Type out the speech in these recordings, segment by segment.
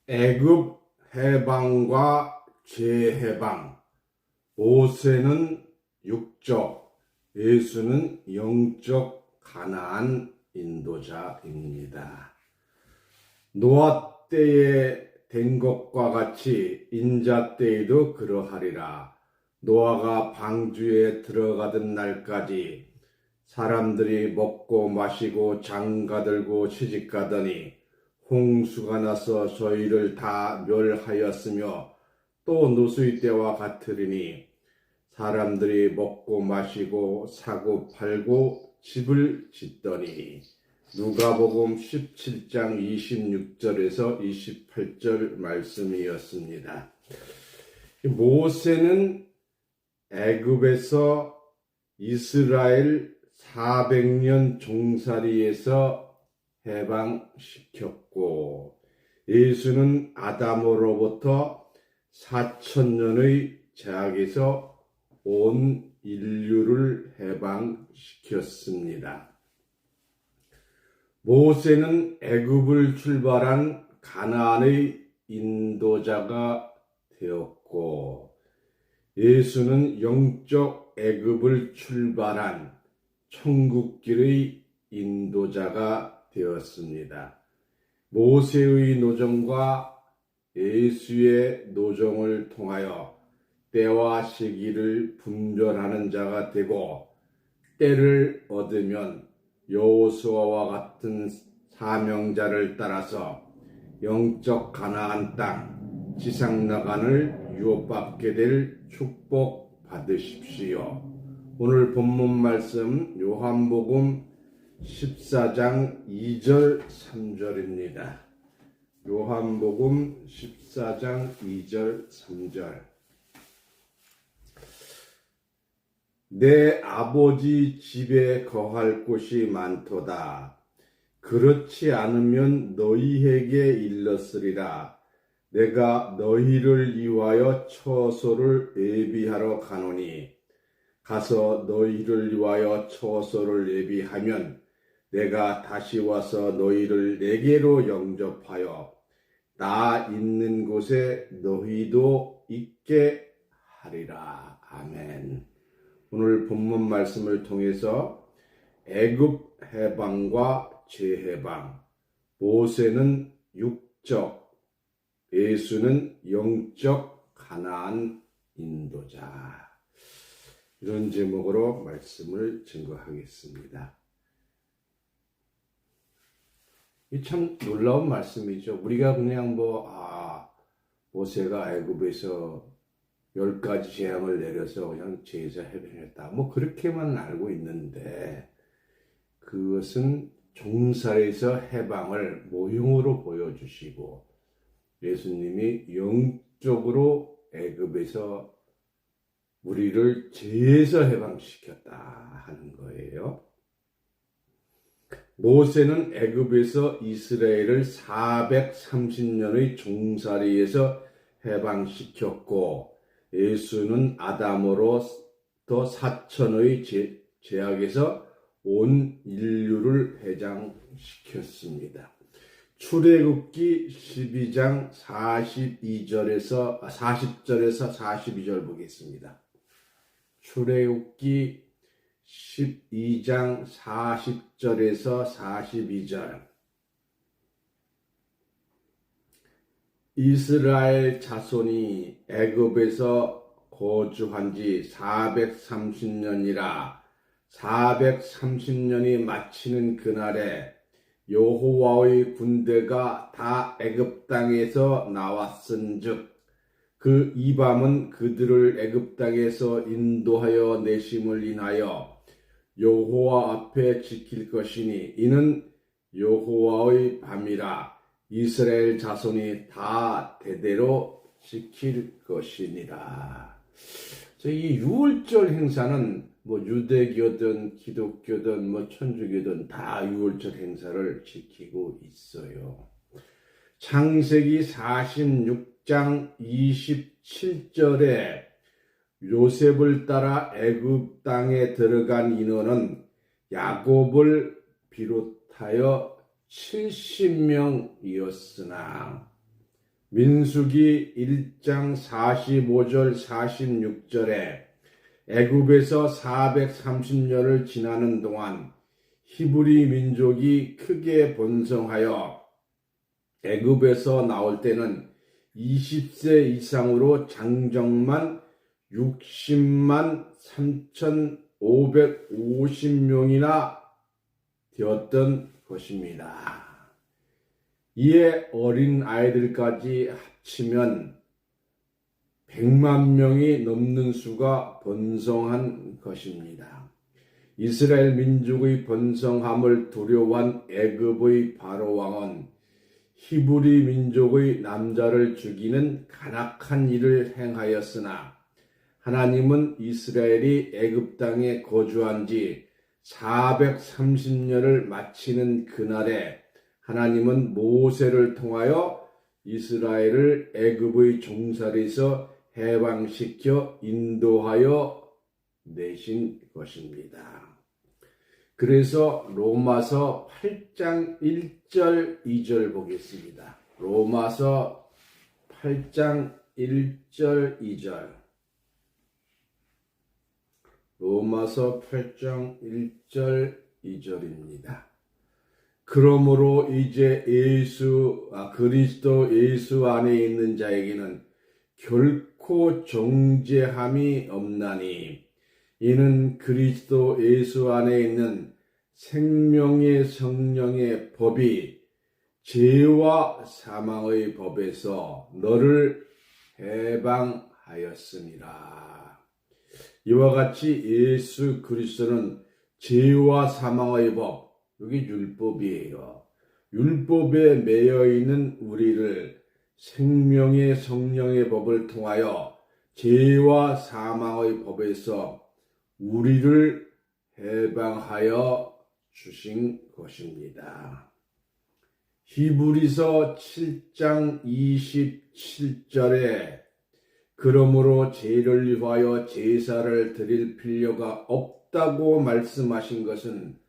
애굽 해방과 재해방. 모세는 육적, 예수는 영적 가나안 인도자입니다. 노아 때에 된 것과 같이 인자 때에도 그러하리라. 노아가 방주에 들어가던 날까지 사람들이 먹고 마시고 장가들고 시집가더니 홍수가 나서 저희를 다 멸하였으며 또 노수의 때와 같으리니 사람들이 먹고 마시고 사고 팔고 집을 짓더니. 누가복음 17장 26절에서 28절 말씀이었습니다. 모세는 애굽에서 이스라엘 400년 종살이에서 해방시켰고, 예수는 아담으로부터 4000년의 죄악에서 온 인류를 해방시켰습니다. 모세는 애굽을 출발한 가나안의 인도자가 되었고, 예수는 영적 애굽을 출발한 천국길의 인도자가 되었습니다. 모세의 노정과 예수의 노정을 통하여 때와 시기를 분별하는 자가 되고, 때를 얻으면 여호수아와 같은 사명자를 따라서 영적 가나안 땅, 지상 나간을 유업받게 될 축복 받으십시오. 오늘 본문 말씀 요한복음 14장 2절 3절입니다. 요한복음 14장 2절 3절. 내 아버지 집에 거할 곳이 많도다. 그렇지 않으면 너희에게 일렀으리라. 내가 너희를 위하여 처소를 예비하러 가노니, 가서 너희를 위하여 처소를 예비하면 내가 다시 와서 너희를 내게로 영접하여 나 있는 곳에 너희도 있게 하리라. 아멘. 오늘 본문 말씀을 통해서 애굽 해방과 재해방, 모세는 육적, 예수는 영적 가나안 인도자, 이런 제목으로 말씀을 증거하겠습니다. 이 참 놀라운 말씀이죠. 우리가 그냥 모세가 애굽에서 10가지 재앙을 내려서 그냥 제자 해변했다, 그렇게만 알고 있는데, 그것은 종살에서 해방을 모형으로 보여주시고, 예수님이 영적으로 애굽에서 우리를 죄에서 해방시켰다 하는 거예요. 모세는 애굽에서 이스라엘을 430년의 종살이에서 해방시켰고, 예수는 아담으로부터 4000의 죄악에서 온 인류를 해방시켰습니다. 출애굽기 12장 40절에서 42절 보겠습니다. 출애굽기 12장 40절에서 42절. 이스라엘 자손이 애굽에서 거주한 지 430년이라 430년이 마치는 그날에 여호와의 군대가 다 애굽 땅에서 나왔은즉 그 이밤은 그들을 애굽 땅에서 인도하여 내심을 인하여 여호와 앞에 지킬 것이니 이는 여호와의 밤이라 이스라엘 자손이 다 대대로 지킬 것이니라. 이 유월절 행사는 유대교든 기독교든 천주교든 다 유월절 행사를 지키고 있어요. 창세기 46장 27절에 요셉을 따라 애굽 땅에 들어간 인원은 야곱을 비롯하여 70명이었으나 민수기 1장 45절 46절에 애굽에서 430년을 지나는 동안 히브리 민족이 크게 번성하여 애굽에서 나올 때는 20세 이상으로 장정만 60만 3,550명이나 되었던 것입니다. 이에 어린 아이들까지 합치면 100만 명이 넘는 수가 번성한 것입니다. 이스라엘 민족의 번성함을 두려워한 애굽의 바로 왕은 히브리 민족의 남자를 죽이는 간악한 일을 행하였으나 하나님은 이스라엘이 애굽 땅에 거주한 지 430년을 마치는 그날에 하나님은 모세를 통하여 이스라엘을 애굽의 종살이에서 해방시켜 인도하여 내신 것입니다. 그래서 로마서 8장 1절 2절 보겠습니다. 로마서 8장 1절 2절. 로마서 8장 1절 2절입니다. 그러므로 이제 그리스도 예수 안에 있는 자에게는 결코 정죄함이 없나니 이는 그리스도 예수 안에 있는 생명의 성령의 법이 죄와 사망의 법에서 너를 해방하였습니다. 이와 같이 예수 그리스도는 죄와 사망의 법, 여기 율법이에요. 율법에 매여 있는 우리를 생명의 성령의 법을 통하여 죄와 사망의 법에서 우리를 해방하여 주신 것입니다. 히브리서 7장 27절에 그러므로 죄를 위하여 제사를 드릴 필요가 없다고 말씀하신 것은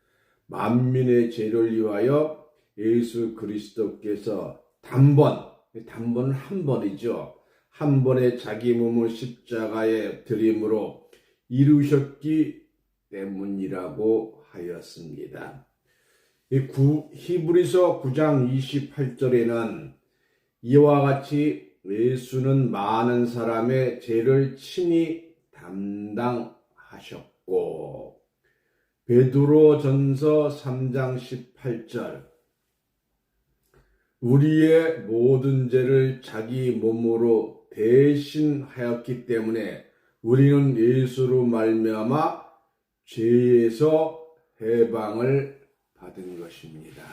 만민의 죄를 위하여 예수 그리스도께서 단번은 한 번이죠. 한 번에 자기 몸을 십자가에 드림으로 이루셨기 때문이라고 하였습니다. 히브리서 9장 28절에는 이와 같이 예수는 많은 사람의 죄를 친히 담당하셨고, 베드로전서 3장 18절 우리의 모든 죄를 자기 몸으로 대신하였기 때문에 우리는 예수로 말미암아 죄에서 해방을 받은 것입니다.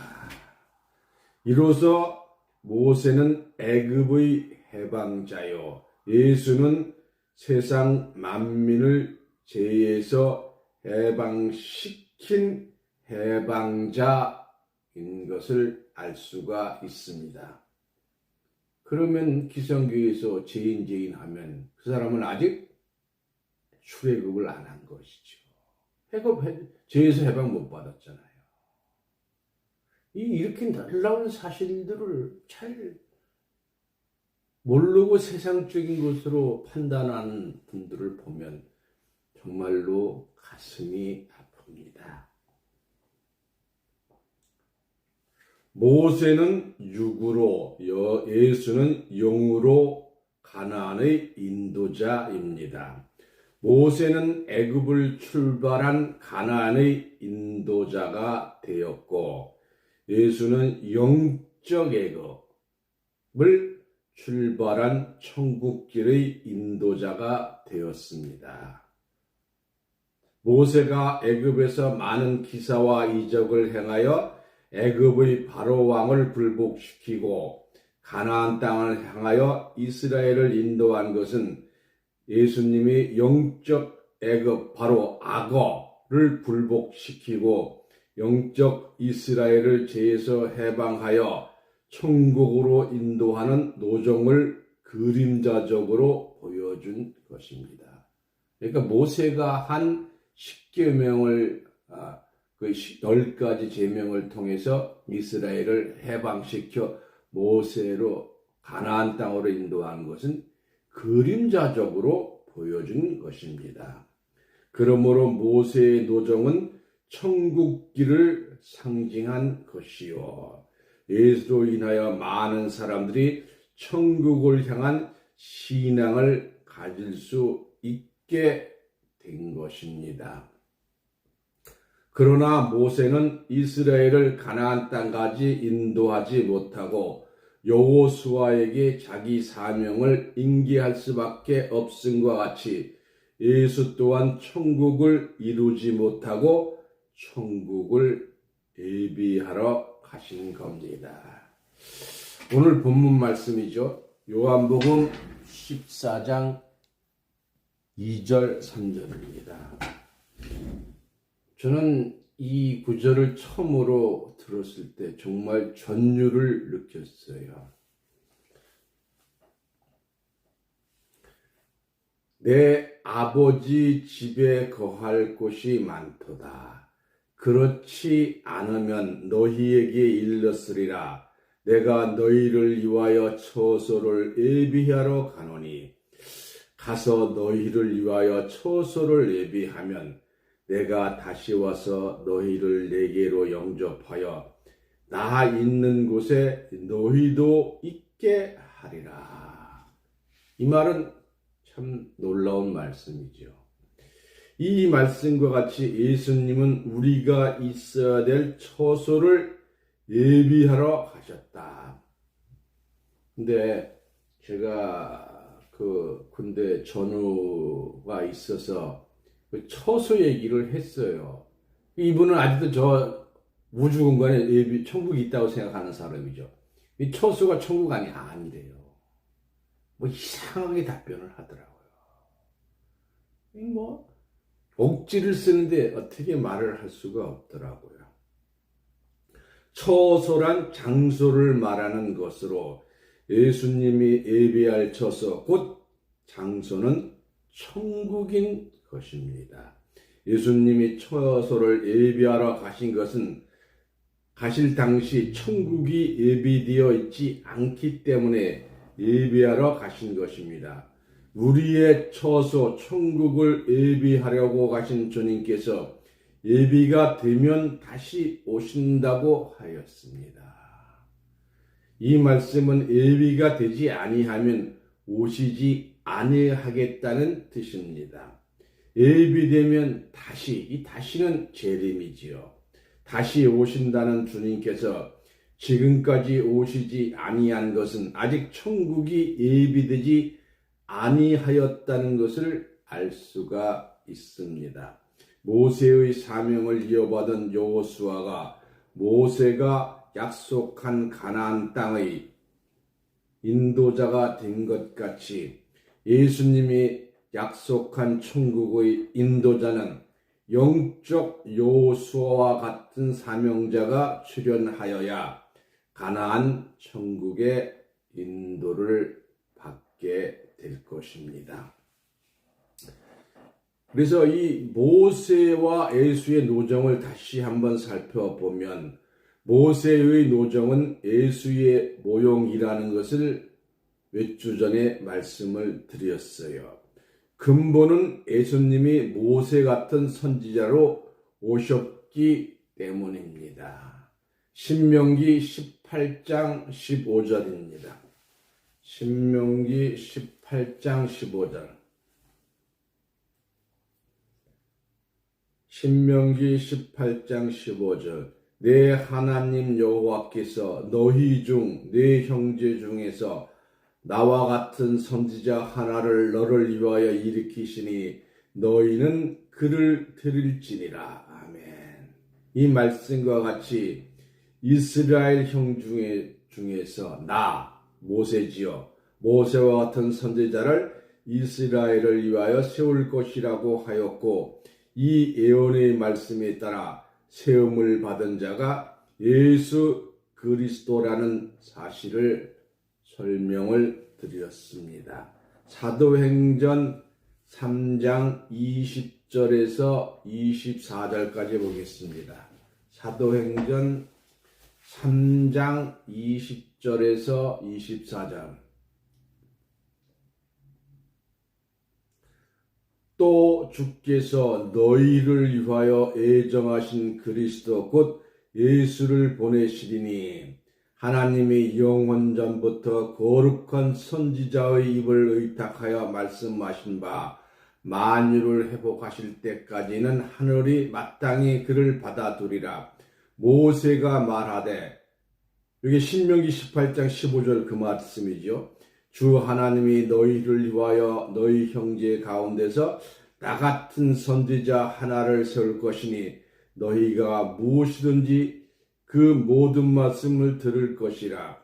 이로써 모세는 애굽의 해방자요 예수는 세상 만민을 죄에서 해방시킨 해방자인 것을 알 수가 있습니다. 그러면 기성교회에서 죄인 하면 그 사람은 아직 출애굽을 안 한 것이죠. 죄에서 해방 못 받았잖아요. 이렇게 놀라운 사실들을 잘 모르고 세상적인 것으로 판단하는 분들을 보면 정말로 가슴이 아픕니다. 모세는 육으로, 예수는 영으로 가나안의 인도자입니다. 모세는 애굽을 출발한 가나안의 인도자가 되었고, 예수는 영적 애굽을 출발한 천국길의 인도자가 되었습니다. 모세가 애굽에서 많은 기사와 이적을 행하여 애굽의 바로 왕을 굴복시키고 가나안 땅을 향하여 이스라엘을 인도한 것은 예수님이 영적 애굽 바로 악어를 굴복시키고 영적 이스라엘을 죄에서 해방하여 천국으로 인도하는 노정을 그림자적으로 보여준 것입니다. 그러니까 모세가 한 10계명을 그 10가지 제명을 통해서 이스라엘을 해방시켜 모세로 가나안 땅으로 인도한 것은 그림자적으로 보여준 것입니다. 그러므로 모세의 노정은 천국길을 상징한 것이요, 예수로 인하여 많은 사람들이 천국을 향한 신앙을 가질 수 있게 된 것입니다. 그러나 모세는 이스라엘을 가나안 땅까지 인도하지 못하고 여호수아에게 자기 사명을 인계할 수밖에 없음과 같이 예수 또한 천국을 이루지 못하고 천국을 예비하러 가신 겁니다. 오늘 본문 말씀이죠. 요한복음 14장 2절 3절입니다. 저는 이 구절을 처음으로 들었을 때 정말 전율을 느꼈어요. 내 아버지 집에 거할 곳이 많도다. 그렇지 않으면 너희에게 일렀으리라. 내가 너희를 위하여 처소를 예비하러 가노니 가서 너희를 위하여 처소를 예비하면 내가 다시 와서 너희를 내게로 영접하여 나 있는 곳에 너희도 있게 하리라. 이 말은 참 놀라운 말씀이죠. 이 말씀과 같이 예수님은 우리가 있어야 될 처소를 예비하러 가셨다. 근데 제가 군대 전우가 있어서 그 처소 얘기를 했어요. 이분은 아직도 저 우주 공간에 예비 천국이 있다고 생각하는 사람이죠. 이 처소가 천국 아니래요. 뭐 이상하게 답변을 하더라고요. 뭐 억지를 쓰는데 어떻게 말을 할 수가 없더라고요. 처소란 장소를 말하는 것으로 예수님이 예비할 처소, 곧 장소는 천국인 것입니다. 예수님이 처소를 예비하러 가신 것은 가실 당시 천국이 예비되어 있지 않기 때문에 예비하러 가신 것입니다. 우리의 처소 천국을 예비하려고 가신 주님께서 예비가 되면 다시 오신다고 하였습니다. 이 말씀은 예비가 되지 아니하면 오시지 아니하겠다는 뜻입니다. 예비되면 다시, 이 다시는 재림이지요. 다시 오신다는 주님께서 지금까지 오시지 아니한 것은 아직 천국이 예비되지 아니하였다는 것을 알 수가 있습니다. 모세의 사명을 이어받은 여호수아가 모세가 약속한 가나안 땅의 인도자가 된 것 같이 예수님이 약속한 천국의 인도자는 영적 여호수아와 같은 사명자가 출현하여야 가나안 천국의 인도를 받게 될 것입니다. 그래서 이 모세와 예수의 노정을 다시 한번 살펴보면 모세의 노정은 예수의 모형이라는 것을 몇 주 전에 말씀을 드렸어요. 근본은 예수님이 모세 같은 선지자로 오셨기 때문입니다. 신명기 18장 15절입니다. 신명기 18장 15절. 신명기 18장 15절. 내 하나님 여호와께서 너희 중 내 형제 중에서 나와 같은 선지자 하나를 너를 위하여 일으키시니 너희는 그를 들을지니라. 아멘. 이 말씀과 같이 이스라엘 형 중에서 나 모세지요. 모세와 같은 선지자를 이스라엘을 위하여 세울 것이라고 하였고 이 예언의 말씀에 따라 세움을 받은 자가 예수 그리스도라는 사실을 설명을 드렸습니다. 사도행전 3장 20절에서 24절까지 보겠습니다. 사도행전 3장 20 20절에서 24절. 또 주께서 너희를 위하여 애정하신 그리스도 곧 예수를 보내시리니 하나님이 영원전부터 거룩한 선지자의 입을 의탁하여 말씀하신 바 만유를 회복하실 때까지는 하늘이 마땅히 그를 받아두리라. 모세가 말하되, 이게 신명기 18장 15절 그 말씀이죠. 주 하나님이 너희를 위하여 너희 형제 가운데서 나 같은 선지자 하나를 세울 것이니 너희가 무엇이든지 그 모든 말씀을 들을 것이라.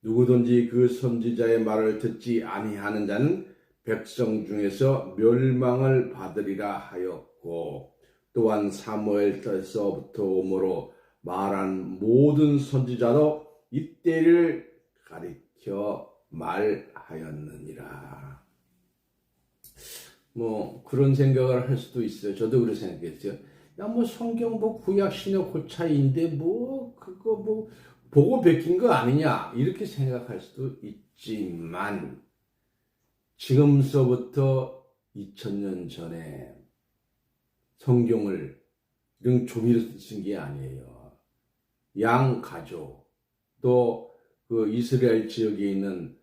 누구든지 그 선지자의 말을 듣지 아니하는 자는 백성 중에서 멸망을 받으리라 하였고, 또한 사무엘서부터 오므로 말한 모든 선지자도 이때를 가리켜 말하였느니라. 그런 생각을 할 수도 있어요. 저도 그렇게 생각했어요. 성경 구약 신약 그 차이인데 그거 보고 베낀 거 아니냐 이렇게 생각할 수도 있지만, 지금서부터 2000년 전에 성경을 이런 종이로 쓴 게 아니에요. 양 가죽, 또 그 이스라엘 지역에 있는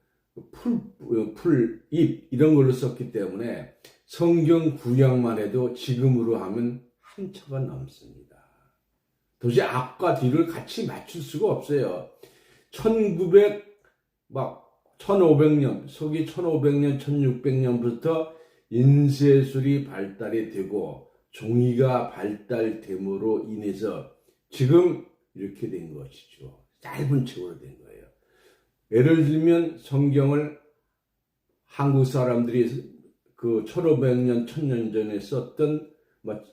풀잎 이런 걸로 썼기 때문에 성경 구약만 해도 지금으로 하면 한 차가 넘습니다. 도저히 앞과 뒤를 같이 맞출 수가 없어요. 1500년, 서기 1500년, 1600년부터 인쇄술이 발달이 되고 종이가 발달됨으로 인해서 지금 이렇게 된 것이죠. 짧은 책으로 된 거예요. 예를 들면 성경을 한국 사람들이 그 1500년, 1000년 전에 썼던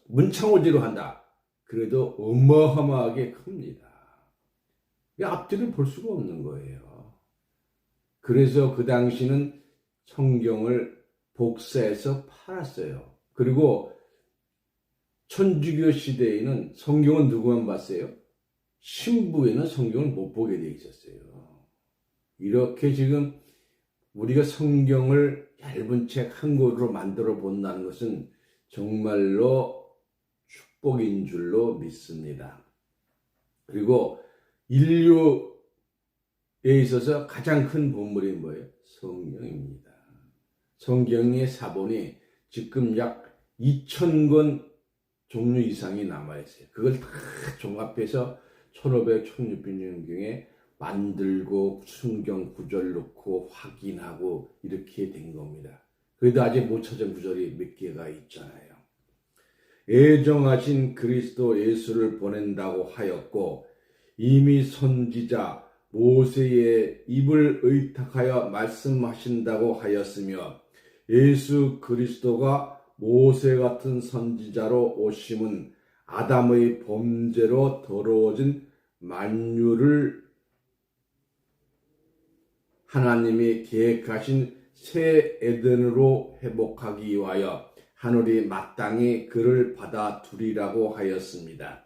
문창오지로 한다. 그래도 어마어마하게 큽니다. 앞뒤를 볼 수가 없는 거예요. 그래서 그 당시는 성경을 복사해서 팔았어요. 그리고 천주교 시대에는 성경은 누구만 봤어요? 신부에는 성경을 못 보게 돼 있었어요. 이렇게 지금 우리가 성경을 얇은 책 한 권으로 만들어 본다는 것은 정말로 축복인 줄로 믿습니다. 그리고 인류에 있어서 가장 큰 보물이 뭐예요? 성경입니다. 성경의 사본이 지금 약 2000권 종류 이상이 남아있어요. 그걸 다 종합해서 1500, 1600년경에 만들고 성경 구절 넣고 확인하고 이렇게 된 겁니다. 그래도 아직 못 찾은 구절이 몇 개가 있잖아요. 애정하신 그리스도 예수를 보낸다고 하였고, 이미 선지자 모세의 입을 의탁하여 말씀하신다고 하였으며, 예수 그리스도가 모세 같은 선지자로 오심은 아담의 범죄로 더러워진 만유를 하나님이 계획하신 새 에덴으로 회복하기 위하여 하늘이 마땅히 그를 받아두리라고 하였습니다.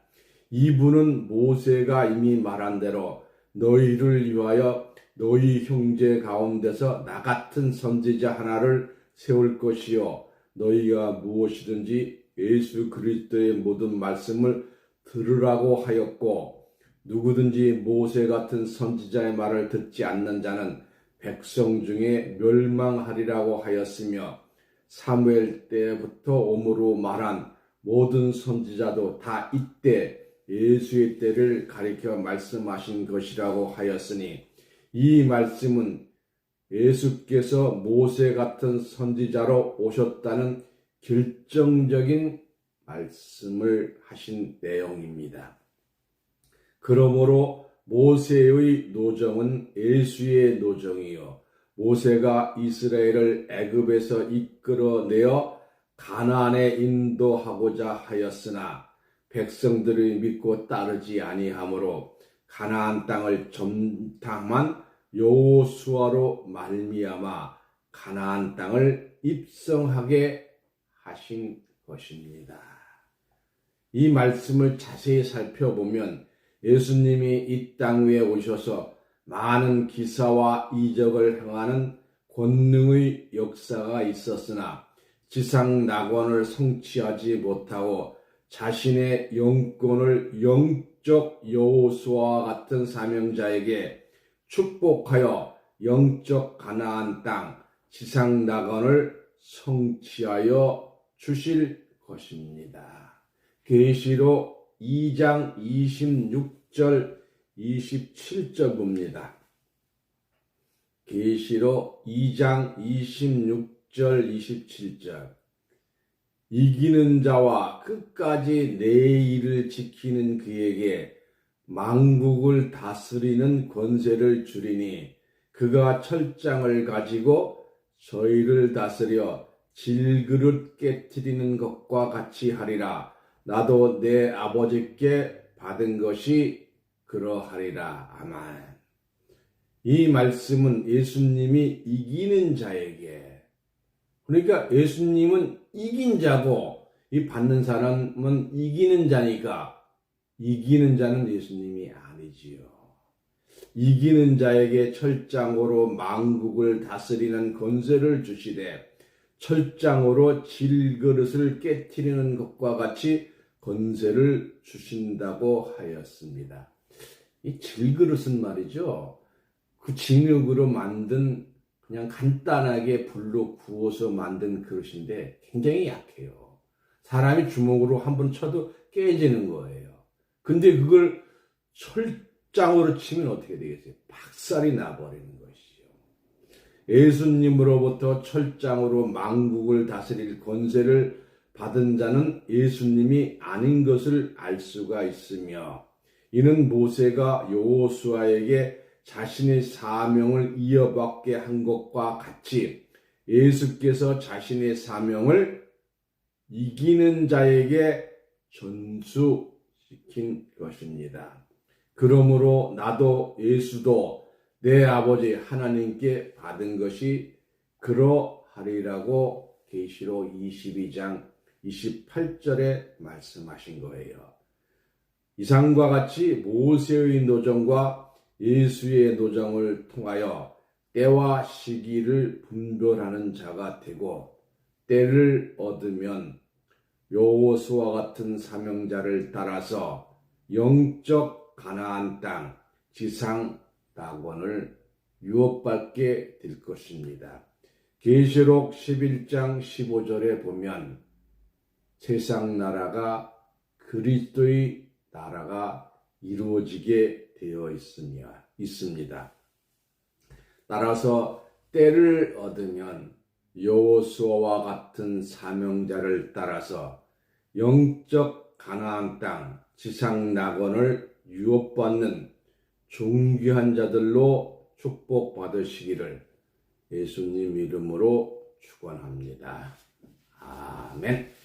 이분은 모세가 이미 말한 대로 너희를 위하여 너희 형제 가운데서 나 같은 선지자 하나를 세울 것이요, 너희가 무엇이든지 예수 그리스도의 모든 말씀을 들으라고 하였고, 누구든지 모세 같은 선지자의 말을 듣지 않는 자는 백성 중에 멸망하리라고 하였으며, 사무엘 때부터 오므로 말한 모든 선지자도 다 이때 예수의 때를 가리켜 말씀하신 것이라고 하였으니, 이 말씀은 예수께서 모세 같은 선지자로 오셨다는 결정적인 말씀을 하신 내용입니다. 그러므로 모세의 노정은 예수의 노정이요, 모세가 이스라엘을 애굽에서 이끌어내어 가나안에 인도하고자 하였으나 백성들이 믿고 따르지 아니하므로 가나안 땅을 점탕한 여호수아로 말미암아 가나안 땅을 입성하게 하신 것입니다. 이 말씀을 자세히 살펴보면 예수님이 이 땅 위에 오셔서 많은 기사와 이적을 행하는 권능의 역사가 있었으나 지상 낙원을 성취하지 못하고 자신의 영권을 영적 여호수아와 같은 사명자에게 축복하여 영적 가나안 땅 지상 낙원을 성취하여 주실 것입니다. 계시록 2장 26절 27절 봅니다. 계시록 2장 26절 27절 이기는 자와 끝까지 내 일을 지키는 그에게 만국을 다스리는 권세를 주리니 그가 철장을 가지고 저희를 다스려 질그릇 깨트리는 것과 같이 하리라. 나도 내 아버지께 받은 것이 그러하리라. 아멘. 이 말씀은 예수님이 이기는 자에게, 그러니까 예수님은 이긴 자고 이 받는 사람은 이기는 자니까 이기는 자는 예수님이 아니지요. 이기는 자에게 철장으로 만국을 다스리는 권세를 주시되 철장으로 질그릇을 깨트리는 것과 같이 권세를 주신다고 하였습니다. 이 질그릇은 말이죠, 그 진흙으로 만든 그냥 간단하게 불로 구워서 만든 그릇인데 굉장히 약해요. 사람이 주먹으로 한번 쳐도 깨지는 거예요. 근데 그걸 철장으로 치면 어떻게 되겠어요? 박살이 나버리는 것이죠. 예수님으로부터 철장으로 만국을 다스릴 권세를 받은 자는 예수님이 아닌 것을 알 수가 있으며, 이는 모세가 여호수아에게 자신의 사명을 이어받게 한 것과 같이 예수께서 자신의 사명을 이기는 자에게 전수시킨 것입니다. 그러므로 나도 예수도 내 아버지 하나님께 받은 것이 그러하리라고 계시록 22장 28절에 말씀하신 거예요. 이상과 같이 모세의 노정과 예수의 노정을 통하여 때와 시기를 분별하는 자가 되고 때를 얻으면 여호수아 같은 사명자를 따라서 영적 가나안 땅 지상 낙원을 유업받게 될 것입니다. 계시록 11장 15절에 보면 세상 나라가 그리스도의 나라가 이루어지게 되어 있습니다. 따라서 때를 얻으면 여호수아와 같은 사명자를 따라서 영적 가나안 땅 지상 낙원을 유업받는 존귀한 자들로 축복받으시기를 예수님 이름으로 축원합니다. 아멘.